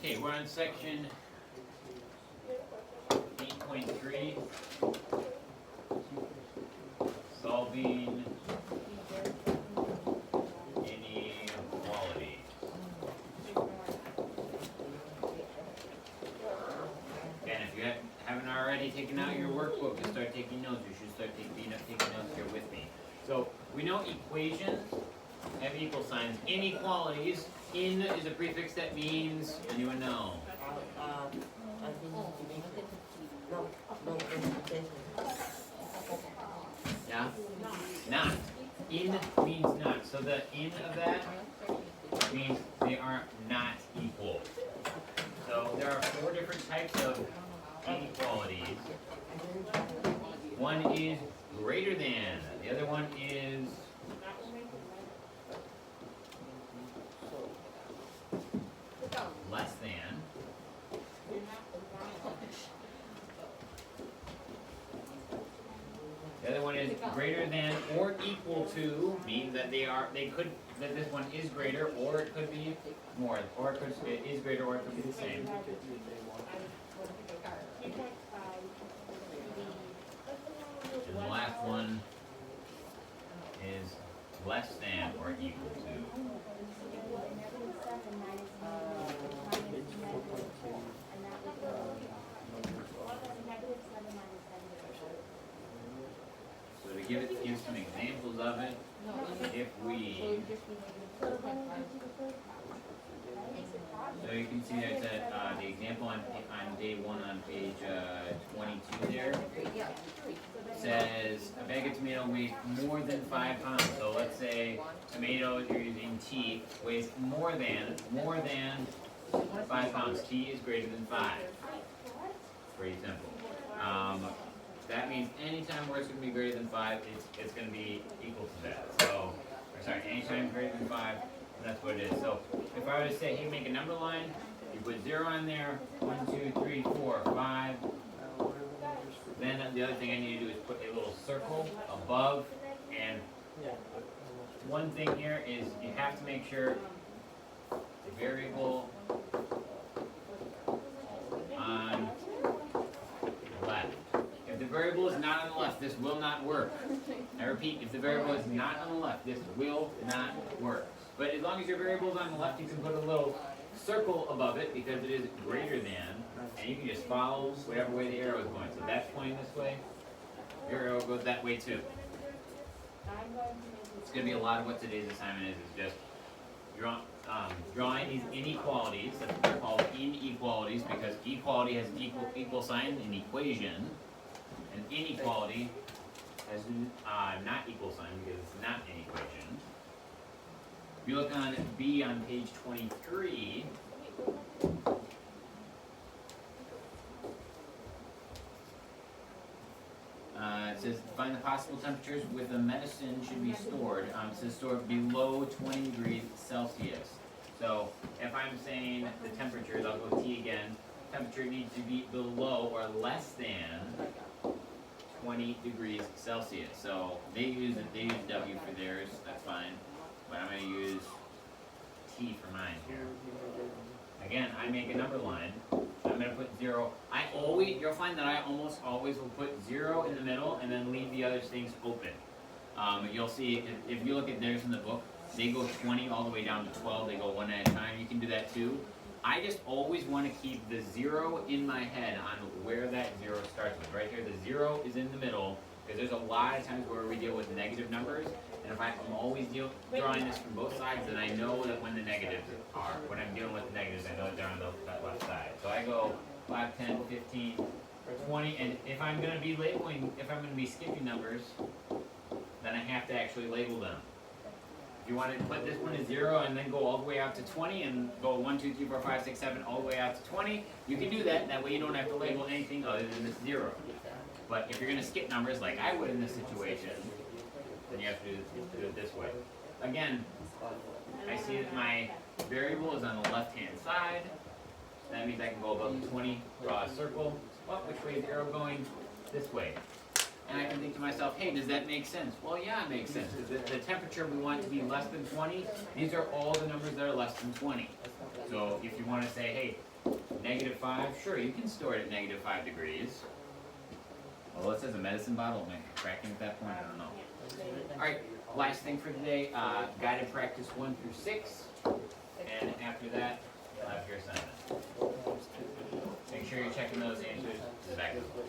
Okay, we're on section 8.3, solving inequality. And if you haven't already taken out your workbook to start taking notes, you should start taking notes here with me. So we know equations have equal signs. Inequalities, in is a prefix that means, anyone know? Yeah? Not. In means not. So the in of that means they are not equal. So there are 4 different types of inequalities. One is greater than. The other one is less than. The other one is greater than or equal to, means that that this one is greater, or it could be more, or it is greater, or it could be the same. And the last one is less than or equal to. So to give some examples of it, if we, so you can see there it's at the example on day 1 on page 22 there, says a bag of tomato weighs more than 5 pounds. So let's say tomato, you're using T, weighs more than 5 pounds. T is greater than 5. Pretty simple. That means anytime where it's going to be greater than 5, it's going to be equal to that. So, anytime greater than 5, that's what it is. So, if I were to say, hey, make a number line, you put 0 on there, 1, 2, 3, 4, 5. Then the other thing I need to do is put a little circle above. And one thing here is you have to make sure the variable on the left. If the variable is not on the left, this will not work. I repeat, if the variable is not on the left, this will not work. But as long as your variable is on the left, you can put a little circle above it because it is greater than, and you can just follow whatever way the arrow is going. So that's pointing this way, your arrow goes that way too. It's going to be a lot of what today's assignment is just drawing these inequalities. That's what they're called, inequalities, because equality has an equal sign in equation, and inequality has not equal sign because it's not an equation. If you look on B on page 23, it says find the possible temperatures where the medicine should be stored. It says stored below 20 degrees Celsius. So if I'm saying the temperatures, I'll go T again. Temperature needs to be below or less than 20 degrees Celsius. So they use W for theirs. That's fine. But I'm going to use T for mine here. Again, I make a number line. I'm going to put 0. You'll find that I almost always will put 0 in the middle and then leave the other things open. You'll see, if you look at theirs in the book, they go 20 all the way down to 12. They go one at a time. You can do that too. I just always want to keep the 0 in my head on where that 0 starts with. Right here, the 0 is in the middle because there's a lot of times where we deal with negative numbers. And if I'm always drawing this from both sides, then I know that when the negatives are, when I'm dealing with the negatives, I know that they're on that left side. So I go 5, 10, 15, 20, and if I'm going to be labeling, if I'm going to be skipping numbers, then I have to actually label them. If you want to put this one at 0 and then go all the way out to 20 and go 1, 2, 3, 4, 5, 6, 7 all the way out to 20, you can do that. That way you don't have to label anything other than this 0. But if you're going to skip numbers like I would in this situation, then you have to do it this way. Again, I see that my variable is on the left-hand side. That means I can go above the 20, draw a circle. Well, which way is the arrow going? This way. And I can think to myself, hey, does that make sense? Well, yeah, it makes sense. The temperature we want to be less than 20, these are all the numbers that are less than 20. So if you want to say, hey, -5, sure, you can store it at -5 degrees. Although it says a medicine bottle, am I cracking at that point? I don't know. Alright, last thing for today, guided practice 1 through 6. And after that, you'll have your assignment. Make sure you're checking those answers to the back of the book.